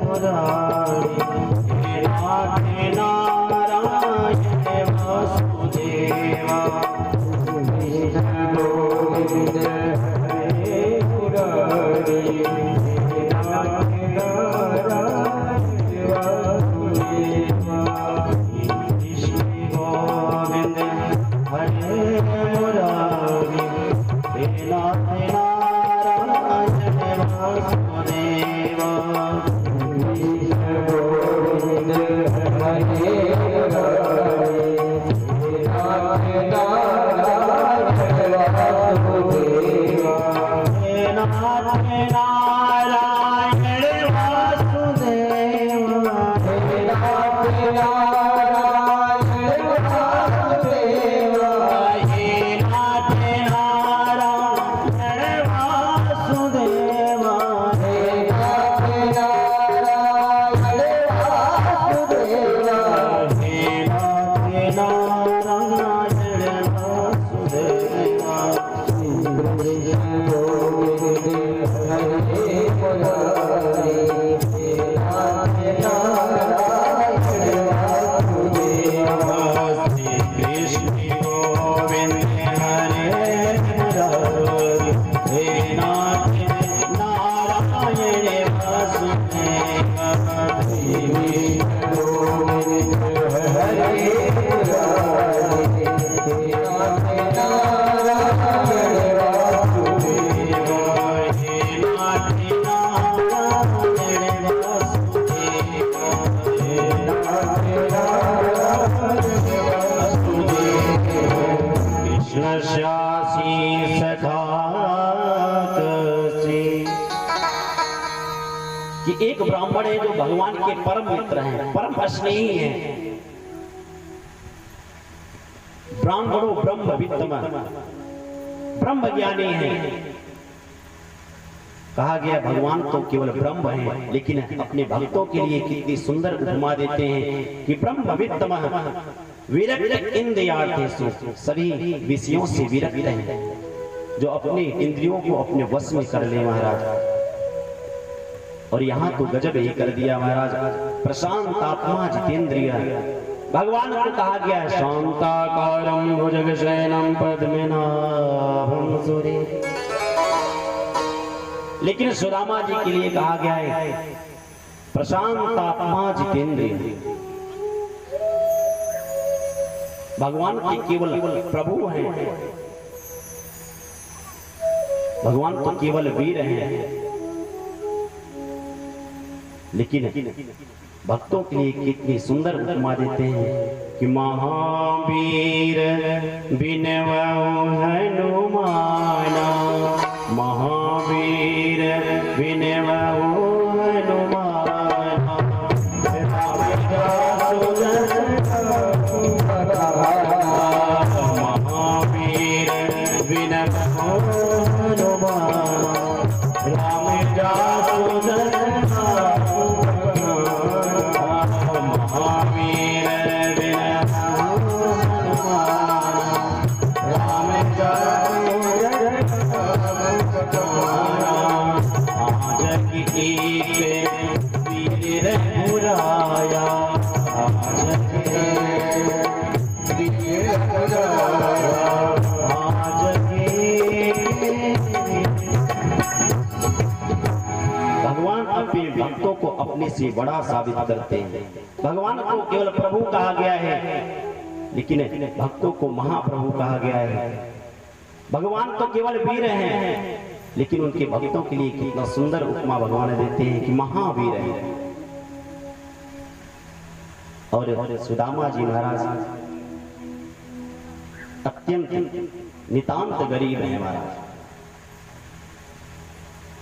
मुरारी हे नाथ नारायण वासुदेवा कृष्ण गोविंद हरे मुरारी हे नाथ नारायण वासुदेवा कृष्ण गोविंद हरे मुरारी हे नाथ नारायण वासुदेवा कृष्ण गोविंद हरे मुरारी हे नाथ नारायण वासुदेवा हे नाथ नारायण वासुदेवा हे नाथ नारायण वासुदेवा हे नाथ नारायण वासुदेवा हे नाथ नारायण वासुदेवा हे नाथ नारायण वासुदेवा कृष्ण गोविंद हरे मुरारी हे नाथ नारायण वासुदेवा श्री कृष्ण गोविंद हरे मुरारी हे नाथ नारायण वासुदेवा श्री कृष्ण गोविंद हरे मुरारी हे नाथ नारायण वासुदेवा हे नाथ नारायण वासुदेवा हे नाथ नारायण वासुदेवा कृष्ण शासी सखा कि एक ब्राह्मण है जो भगवान के परम मित्र हैं, परम स्नेही हैं। ब्राह्मणों ब्रह्मवित्तम ब्रह्म ज्ञानी हैं। कहा गया भगवान तो केवल ब्रह्म है, लेकिन अपने भक्तों के लिए कितनी सुंदर उपमा देते हैं कि ब्रह्मवित्तम विरक्त इंद्रियार्थेषु, सभी विषयों से विरक्त हैं, जो अपने इंद्रियों को अपने वश में कर ले महाराज। और यहाँ तो गजब ही कर दिया महाराज, प्रशांत आत्मा जितेंद्रिय। भगवान को कहा गया शांताकारं भुजगशयनं पद्मनाभं सुरे, लेकिन सुदामा जी के लिए कहा गया है प्रशांत आत्मा जितेंद्रिय। भगवान के केवल प्रभु हैं, भगवान तो केवल वीर हैं, लेकिन भक्तों के लिए कितनी सुंदर उपमा देते हैं कि महावीर बिनवउ हनुमाना, महावीर बिनवउ हनुमाना, महावीर बिनवउ हनुमाना, राम जासु महावीर राम आज की वीर मुराया, आज वीर मुराया, आज भगवान अपने भक्तों को अपने से बड़ा साबित करते हैं। भगवान को केवल प्रभु कहा गया है, लेकिन भक्तों को महाप्रभु कहा गया है। भगवान तो केवल वीर हैं, लेकिन उनके भक्तों के लिए कितना सुंदर उपमा भगवान देते हैं कि महावीर है। और सुदामा जी महाराज अत्यंत नितांत गरीब है महाराज,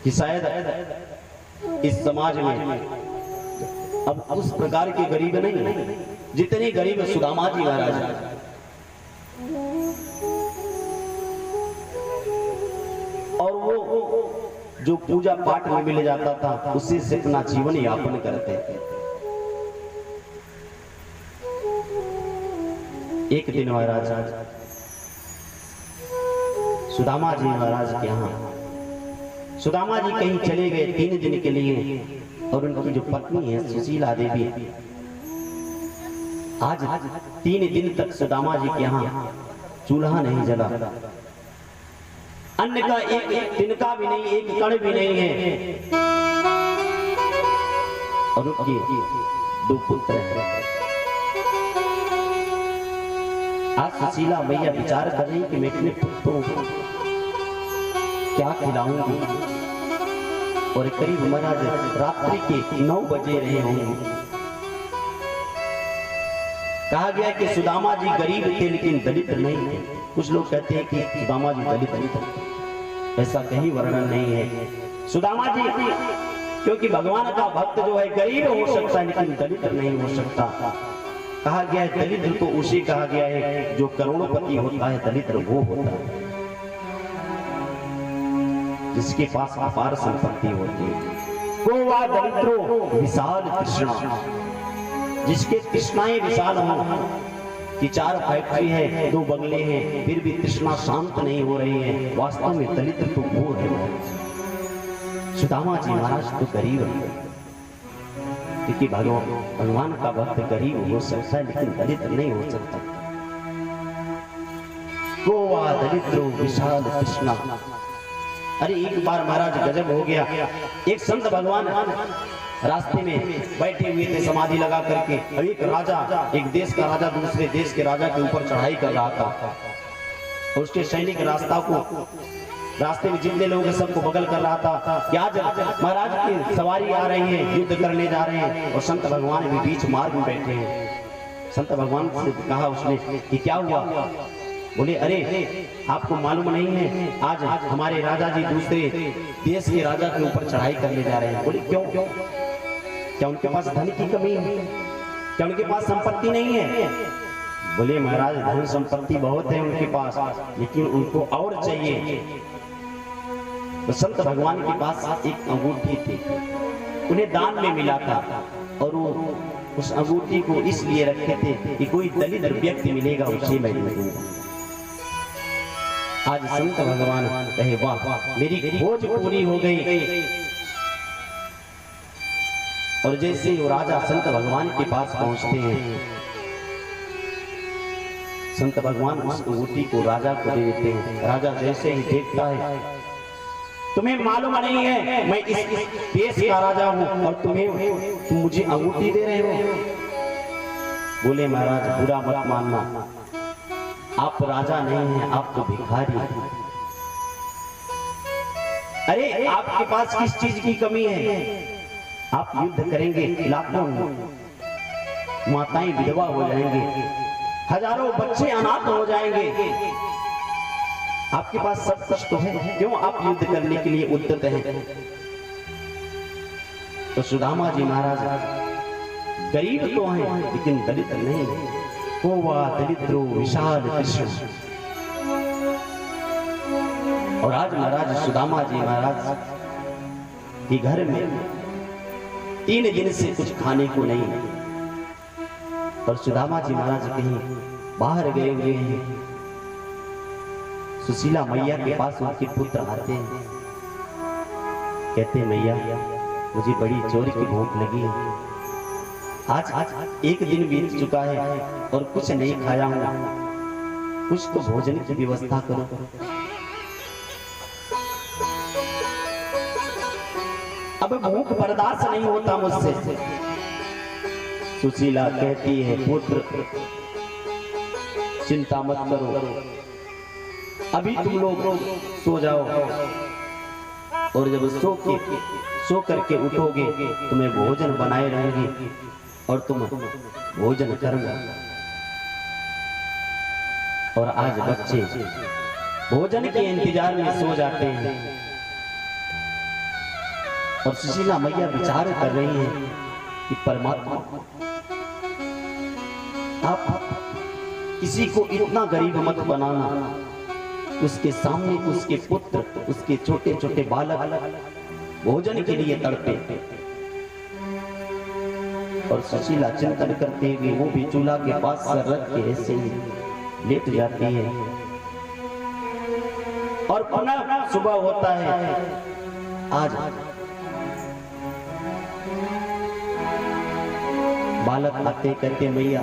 कि शायद इस समाज में अब उस प्रकार के गरीब नहीं, जितने गरीब सुदामा जी महाराज। और वो जो पूजा पाठ में मिल जाता था उसी से अपना जीवन यापन करते थे। एक दिन महाराज सुदामा जी महाराज के यहाँ सुदामा जी कहीं चले गए 3 दिन के लिए, और उनकी जो पत्नी है सुशीला देवी, आज 3 दिन तक सुदामा जी के यहाँ चूल्हा नहीं जला, अन्न का एक तिनका भी नहीं, एक कण भी नहीं है, और उनके 2 पुत्र हैं। आज सुशीला मैया विचार कर रही कि मैं अपने पुत्रों को क्या खिलाऊंगी, और करीब महाराज रात्रि के 9 बजे रहे होंगे। कहा गया कि सुदामा जी गरीब थे लेकिन दलित नहीं थे। कुछ लोग कहते हैं कि सुदामा जी दलित नहीं थे, ऐसा कहीं वर्णन नहीं है। सुदामा जी क्योंकि भगवान का भक्त जो है गरीब हो सकता है लेकिन दलित नहीं हो सकता। कहा गया है दलित तो उसे कहा गया है जो करोड़पति होता है, दलित वो होता है जिसके पास अपार संपत्ति होती है। गोवा दरिद्रो विशाल तृष्णा, जिसके तृष्णाएं विशाल हो कि 4 फैक्ट्री है, 2 बंगले हैं, फिर भी तृष्णा शांत नहीं हो रही है, वास्तव में दलित तो वो है। सुदामा जी महाराज तो गरीब है, क्योंकि भगवान का भक्त गरीब हो सकता है लेकिन दलित नहीं हो सकता। गोवा दरिद्रो विशाल तृष्णा। अरे एक बार महाराज गजब हो गया, एक संत भगवान रास्ते में बैठे हुए थे समाधि लगा करके, और एक राजा, एक देश का राजा दूसरे देश के राजा के ऊपर चढ़ाई कर रहा था, और उसके सैनिक रास्ते में जितने लोग हैं सबको बगल कर रहा था कि आज महाराज की सवारी आ रही है, युद्ध करने जा रहे हैं, और संत भगवान भी बीच मार्ग में बैठे हैं। संत भगवान से कहा उसने कि क्या हुआ? बोले अरे आपको मालूम नहीं है आज हमारे राजा जी दूसरे देश के राजा के ऊपर चढ़ाई करने जा रहे हैं। बोले क्यों? क्या उनके पास धन की कमी है? क्या उनके पास संपत्ति नहीं है? बोले महाराज धन संपत्ति बहुत है उनके पास, लेकिन उनको और चाहिए। तो संत भगवान के पास एक अंगूठी थी, उन्हें दान में मिला था, और वो उस अंगूठी को इसलिए रखे थे कि कोई दलित व्यक्ति मिलेगा उसे मैं दूंगा। आज संत भगवान कहे वाह मेरी खोज पूरी हो गई। और जैसे वो राजा संत भगवान के पास पहुंचते हैं, संत भगवान उस अंगूठी को राजा को दे देते हैं। राजा जैसे ही देखता है, तुम्हें मालूम नहीं है मैं इस देश का राजा हूं और तुम मुझे अंगूठी दे रहे हो। बोले महाराज बुरा मत मानना, आप राजा नहीं हैं, आप तो भिखारी हैं। अरे आपके पास किस चीज की कमी है? आप युद्ध करेंगे, लाखों माताएं विधवा हो जाएंगे, हजारों बच्चे अनाथ हो जाएंगे, आपके पास सब कुछ तो है, क्यों आप युद्ध करने के लिए उद्यत हैं? तो सुदामा जी महाराज गरीब तो हैं लेकिन दलित नहीं है। गोवा दरिद्रो विशाल कृष्ण। और आज महाराज सुदामा जी महाराज के घर में 3 दिन से कुछ खाने को नहीं, और सुदामा जी महाराज कहीं बाहर गए हुए हैं। सुशीला मैया के पास उनके पुत्र आते हैं, कहते मैया मुझे बड़ी जोर की भूख लगी है, आज 1 दिन बीत चुका है और कुछ नहीं खाया हूं, कुछ तो भोजन की व्यवस्था करो। अब भूख बर्दाश्त नहीं होता मुझसे। सुशीला कहती है पुत्र चिंता मत करो, अभी तुम लोग सो जाओ, और जब सो करके उठोगे तुम्हें भोजन बनाए रहेंगे और तुम भोजन करना। और आज बच्चे भोजन के इंतजार में सो जाते हैं, और सुशीला मैया विचार कर रही हैं कि परमात्मा आप किसी को इतना गरीब मत बनाना, उसके सामने उसके पुत्र, उसके छोटे छोटे बालक भोजन के लिए तड़पे। और सुशीला चिंतन करते हुए वो भी चूल्हा के पास सर रख के ऐसे ही लेट जाती है। और पुनः सुबह होता है, आज बालक आते कहते मैया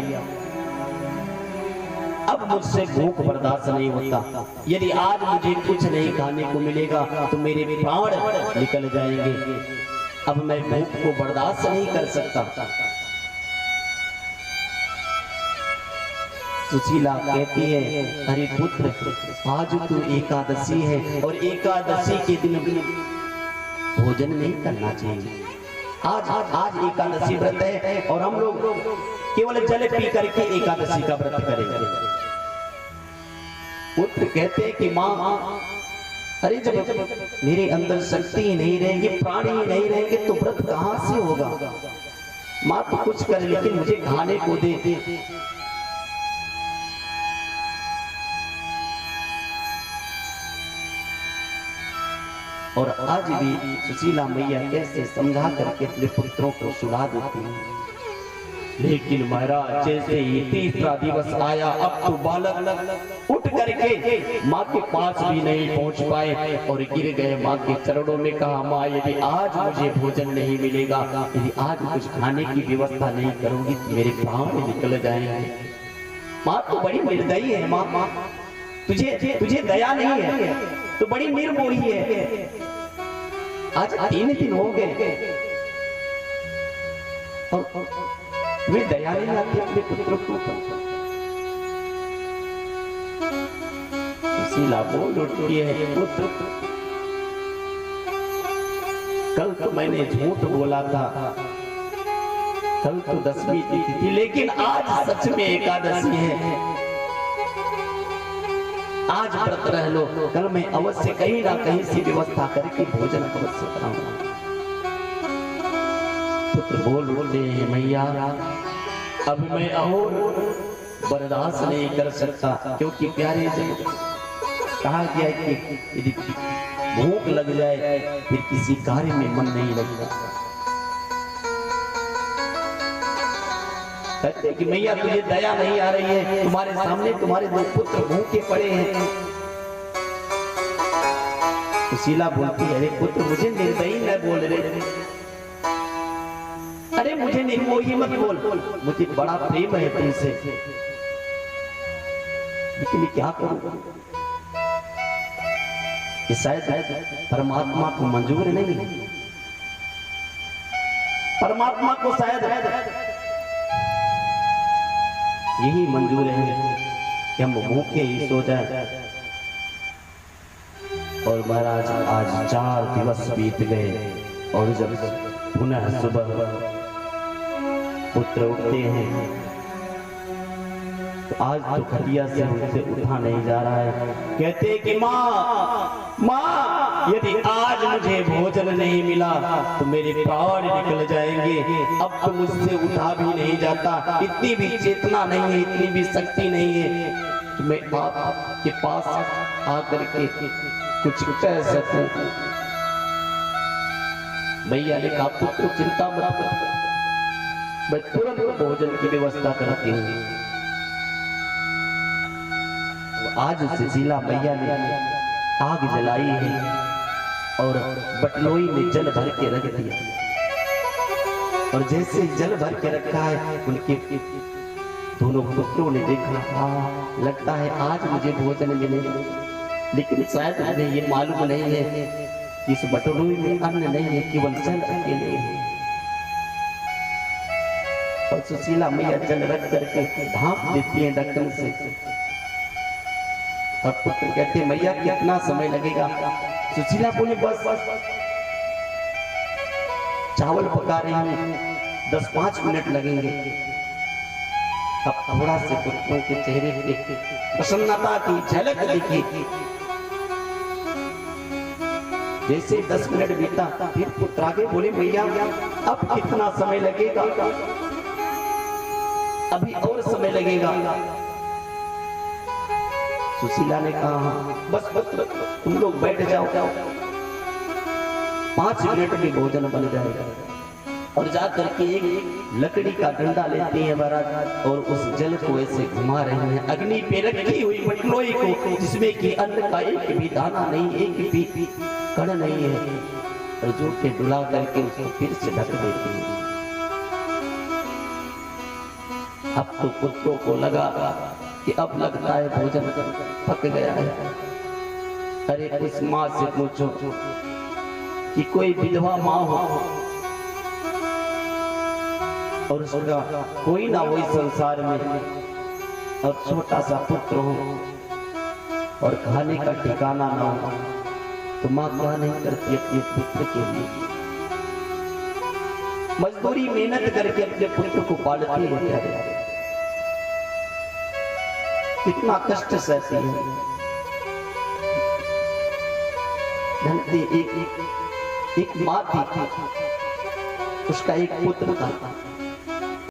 अब मुझसे भूख बर्दाश्त नहीं होता, यदि आज मुझे कुछ नहीं खाने को मिलेगा तो मेरे प्राण निकल जाएंगे, अब मैं भूख को बर्दाश्त नहीं कर सकता। सुशीला कहती है अरे पुत्र, आज तो एकादशी है और एकादशी के दिन भोजन नहीं करना चाहिए। आज एकादशी व्रत है और हम लोग केवल जल पी करके एकादशी का व्रत करेंगे। पुत्र कहते हैं कि माँ, अरे जब मेरे अंदर शक्ति ही नहीं रहेगी, प्राण ही नहीं रहेंगे तो व्रत कहां से होगा। माँ तो कुछ कर लेकिन मुझे खाने को दे। और आज भी सुशीला मैया कैसे समझा करके अपने पुत्रों को सुला देती है। लेकिन महाराज जैसे ही तीसरा दिवस आया, अब तो बालक उठ करके माँ के पास भी नहीं पहुंच पाए और गिर गए माँ के चरणों में। कहा माँ, यदि आज मुझे भोजन नहीं मिलेगा, यदि आज कुछ खाने की व्यवस्था नहीं करूंगी तो मेरे प्राण निकल जाएंगे। माँ तो बड़ी निर्दयी है। माँ तुझे दया नहीं है तो बड़ी निर्मोही है। आज 3 दिन हो गए और वे दया नहीं आती अपने पुत्रों के ऊपर। सुशीला बोल उठती है, पुत्र कल तो मैंने झूठ बोला था, कल तो 10वीं तिथि थी, लेकिन आज सच में एकादशी है। आज व्रत रह लो, कल मैं अवश्य कहीं ना कहीं से व्यवस्था करके भोजन अवश्य कराऊंगा। पुत्र बोल बोलते हैं मैया, अब मैं और बर्दाश्त नहीं कर सकता, क्योंकि प्यारे जी कहा गया है कि यदि भूख लग जाए फिर किसी कार्य में मन नहीं लगता। कहते कि मैया तुझे दया नहीं आ रही है, तुम्हारे सामने तुम्हारे 2 पुत्र भूखे पड़े हैं। सुशीला बोलती है, अरे पुत्र मुझे निर्दयी न बोल रहे, अरे मुझे निर्मोही मत बोल, मुझे बड़ा प्रेम है तुमसे, लेकिन क्या करूं, ये शायद परमात्मा को मंजूर नहीं है। परमात्मा को शायद यही मंजूर है कि हम भूखे ही सो जाए। और महाराज आज 4 दिवस बीत गए और जब पुनः सुबह पुत्र उठते हैं तो आज तो खटिया से उनसे उठा नहीं जा रहा है। कहते कि माँ यदि आज मुझे भोजन नहीं मिला तो मेरे प्राण निकल जाएंगे, अब तो मुझसे उठा भी नहीं जाता, इतनी भी चेतना नहीं है, इतनी भी शक्ति नहीं है कि मैं आपके पास आकर के कुछ कह सकूं। मैया ने कहा पुत्र चिंता मत कर, मैं तुरंत भोजन की व्यवस्था करती हूँ। आज सुशीला मैया ने आग जलाई है और बटलोई में जल भर के रख दिया, और जैसे जल भर के रखा है उनके दोनों पुत्रों ने देखा, हाँ लगता है आज मुझे भोजन मिलेगा, लेकिन शायद उन्हें ये मालूम नहीं है कि इस बटलोई में अन्न नहीं है, केवल जल अकेले है। और सुशीला मैया जल रख करके ढांप देती है ढक्कन से। और पुत्र कहते मैया कितना समय लगेगा। सुशीला बोले बस चावल पका रही हूं, 10-5 मिनट लगेंगे। अब थोड़ा से पुत्रों के चेहरे पे प्रसन्नता की झलक दिखी। जैसे 10 मिनट बीता फिर पुत्र आगे बोले मैया अब कितना समय लगेगा, अभी और समय लगेगा। सुशीला ने कहा बस तुम लोग बैठ जाओ, 5 मिनट में भोजन बन जाएगा। और जाकर के एक लकड़ी का डंडा लेते हैं महाराज और उस जल को ऐसे घुमा रहे हैं अग्नि पे रखी हुई बटलोई को, जिसमें कि अन्न का एक भी दाना नहीं, एक भी कण नहीं है। और जूठे डुला करके उसको फिर से ढक देती है। अब तो पुत्रों को लगा कि अब लगता है भोजन पक गया है। अरे उस माँ से पूछो कि कोई विधवा माँ हो और उसका कोई ना हो इस संसार में, और छोटा सा पुत्र हो और खाने का ठिकाना ना हो, तो माँ क्या नहीं करती अपने पुत्र के लिए? मजदूरी मेहनत करके अपने पुत्र को पालती है। कितना कष्ट सहती है। धनती एक माँ थी, उसका एक पुत्र था।